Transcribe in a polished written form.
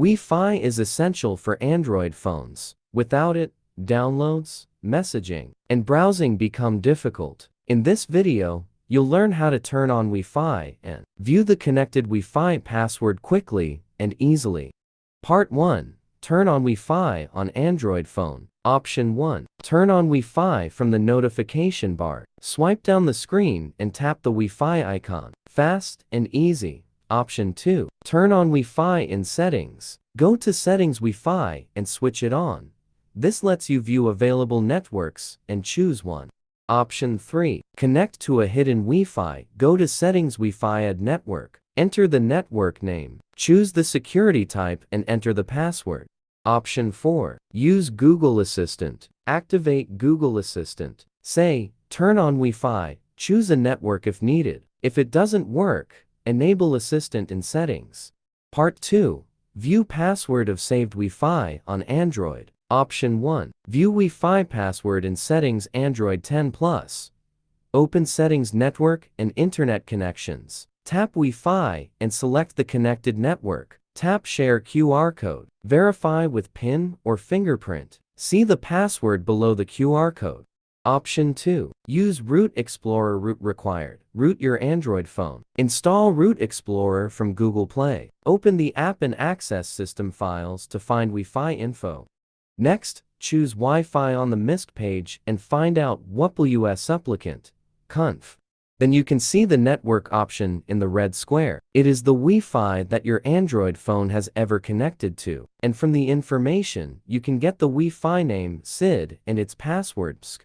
Wi-Fi is essential for Android phones. Without it, downloads, messaging, and browsing become difficult. In this video, you'll learn how to turn on Wi-Fi and view the connected Wi-Fi password quickly and easily. Part 1. Turn on Wi-Fi on Android phone. Option 1. Turn on Wi-Fi from the notification bar. Swipe down the screen and tap the Wi-Fi icon. Fast and easy. Option 2. Turn on Wi-Fi in Settings. Go to Settings Wi-Fi and switch it on. This lets you view available networks and choose one. Option 3. Connect to a hidden Wi-Fi. Go to Settings Wi-Fi Add Network. Enter the network name. Choose the security type and enter the password. Option 4. Use Google Assistant. Activate Google Assistant. Say, turn on Wi-Fi. Choose a network if needed. If it doesn't work, enable Assistant in Settings. Part 2. View password of saved Wi-Fi on Android. Option 1. View Wi-Fi password in Settings Android 10 Plus. Open Settings Network and Internet Connections. Tap Wi-Fi and select the connected network. Tap Share QR code. Verify with PIN or fingerprint. See the password below the QR code. Option 2. Use Root Explorer. Root required. Root your Android phone. Install Root Explorer from Google Play. Open the app and access system files to find Wi-Fi info. Next, choose Wi-Fi on the MISC page and find out WPLUS supplicant, conf. Then you can see the network option in the red square. It is the Wi-Fi that your Android phone has ever connected to. And from the information, you can get the Wi-Fi name, SID, and its password, PSC.